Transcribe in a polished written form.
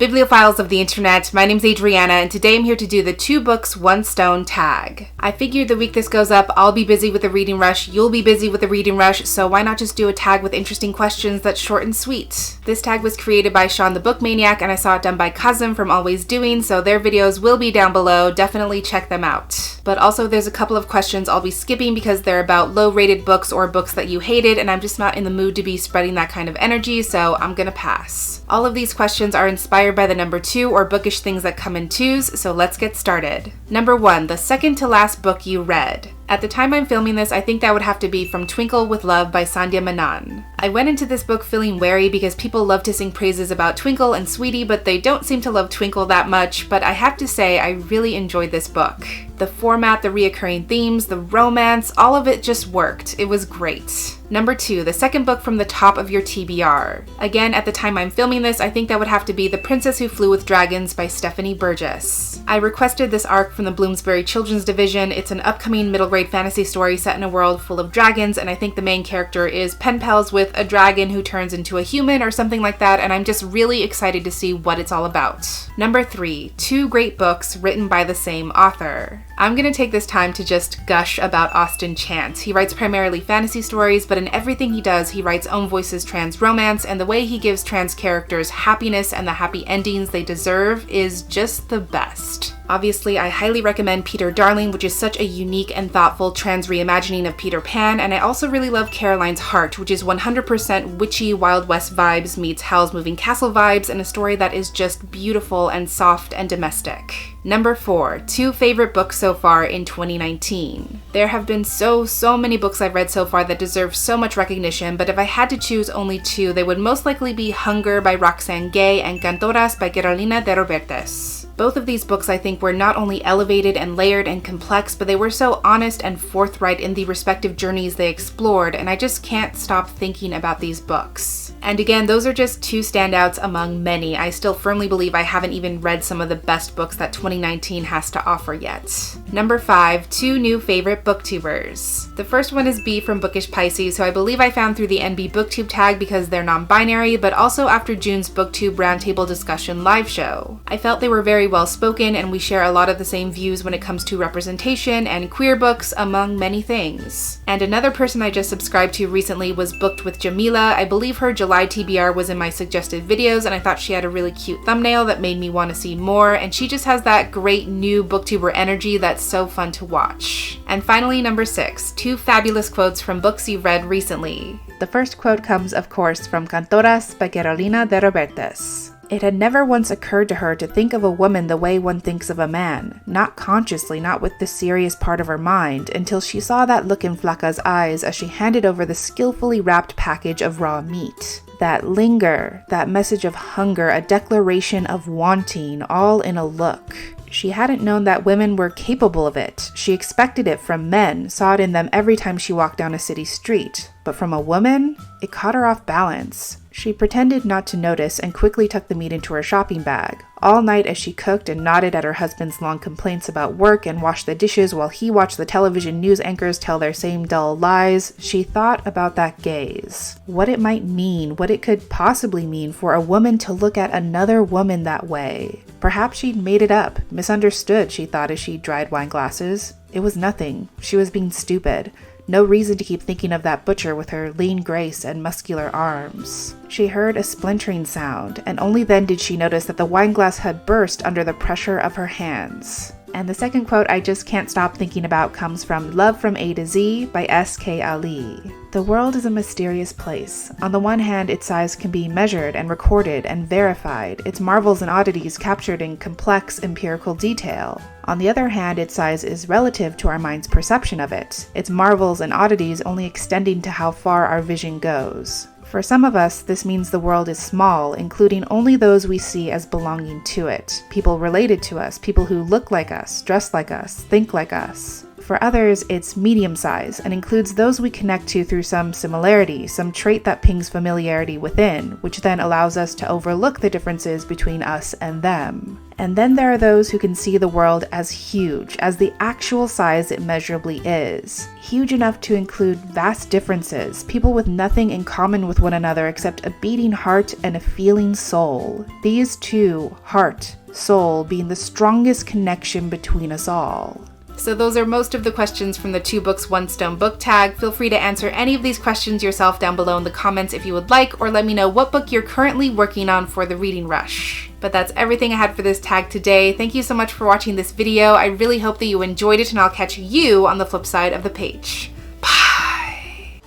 Bibliophiles of the internet, my name's Adriana, and today I'm here to do the 2 books, 1 stone tag. I figured the week this goes up, I'll be busy with the reading rush, you'll be busy with the reading rush, so why not just do a tag with interesting questions that's short and sweet? This tag was created by Sean the Book Maniac, and I saw it done by Kazen from Always Doing, so their videos will be down below, definitely check them out. But also there's a couple of questions I'll be skipping because they're about low-rated books or books that you hated, and I'm just not in the mood to be spreading that kind of energy, so I'm gonna pass. All of these questions are inspired by the number 2 or bookish things that come in 2s, so let's get started. Number 1, the second to last book you read. At the time I'm filming this, I think that would have to be From Twinkle with Love by Sandhya Menon. I went into this book feeling wary because people love to sing praises about Twinkle and Sweetie, but they don't seem to love Twinkle that much, but I have to say I really enjoyed this book. The format, the reoccurring themes, the romance, all of it just worked. It was great. Number 2, the second book from the top of your TBR. Again, at the time I'm filming this, I think that would have to be The Princess Who Flew with Dragons by Stephanie Burgess. I requested this arc from the Bloomsbury Children's Division. It's an upcoming middle grade fantasy story set in a world full of dragons, and I think the main character is pen pals with a dragon who turns into a human or something like that, and I'm just really excited to see what it's all about. Number 3, 2 great books written by the same author. I'm gonna take this time to just gush about Austen Chance. He writes primarily fantasy stories, but in everything he does, he writes own voices trans romance, and the way he gives trans characters happiness and the happy endings they deserve is just the best. Obviously, I highly recommend Peter Darling, which is such a unique and thoughtful trans reimagining of Peter Pan, and I also really love Caroline's Heart, which is 100% witchy Wild West vibes meets Howl's Moving Castle vibes, and a story that is just beautiful and soft and domestic. Number 4, 2 favorite books so far in 2019. There have been so many books I've read so far that deserve so much recognition, but if I had to choose only 2, they would most likely be Hunger by Roxane Gay and Cantoras by Carolina de Robertes. Both of these books I think were not only elevated and layered and complex, but they were so honest and forthright in the respective journeys they explored, and I just can't stop thinking about these books. And again, those are just 2 standouts among many. I still firmly believe I haven't even read some of the best books that 2019 has to offer yet. Number 5, 2 new favorite booktubers. The first one is B from Bookish Pisces, who I believe I found through the NB BookTube tag because they're non-binary, but also after June's BookTube Roundtable Discussion live show. I felt they were very well spoken, and we share a lot of the same views when it comes to representation and queer books, among many things. And another person I just subscribed to recently was Booked with Jamila. I believe her July TBR was in my suggested videos, and I thought she had a really cute thumbnail that made me want to see more, and she just has that great new booktuber energy that's so fun to watch. And finally, number 6, 2 fabulous quotes from books you've read recently. The first quote comes, of course, from Cantoras by Carolina de Robertes. It had never once occurred to her to think of a woman the way one thinks of a man, not consciously, not with the serious part of her mind, until she saw that look in Flaca's eyes as she handed over the skillfully wrapped package of raw meat. That linger, that message of hunger, a declaration of wanting, all in a look. She hadn't known that women were capable of it. She expected it from men, saw it in them every time she walked down a city street. But from a woman, it caught her off balance. She pretended not to notice and quickly tucked the meat into her shopping bag. All night as she cooked and nodded at her husband's long complaints about work and washed the dishes while he watched the television news anchors tell their same dull lies, she thought about that gaze. What it might mean, what it could possibly mean for a woman to look at another woman that way. Perhaps she'd made it up, misunderstood, she thought as she dried wine glasses. It was nothing. She was being stupid. No reason to keep thinking of that butcher with her lean grace and muscular arms. She heard a splintering sound, and only then did she notice that the wine glass had burst under the pressure of her hands. And the second quote I just can't stop thinking about comes from Love from A to Z by S.K. Ali. The world is a mysterious place. On the one hand, its size can be measured and recorded and verified, its marvels and oddities captured in complex empirical detail. On the other hand, its size is relative to our mind's perception of it, its marvels and oddities only extending to how far our vision goes. For some of us, this means the world is small, including only those we see as belonging to it, people related to us, people who look like us, dress like us, think like us. For For others, it's medium size and includes those we connect to through some similarity, some trait that pings familiarity within, which then allows us to overlook the differences between us and them. And then there are those who can see the world as huge, as the actual size it measurably is. Huge enough to include vast differences, people with nothing in common with one another except a beating heart and a feeling soul. These two, heart, soul, being the strongest connection between us all. So those are most of the questions from the 2 books, 1 stone book tag. Feel free to answer any of these questions yourself down below in the comments if you would like, or let me know what book you're currently working on for the reading rush. But that's everything I had for this tag today. Thank you so much for watching this video. I really hope that you enjoyed it, and I'll catch you on the flip side of the page. Bye!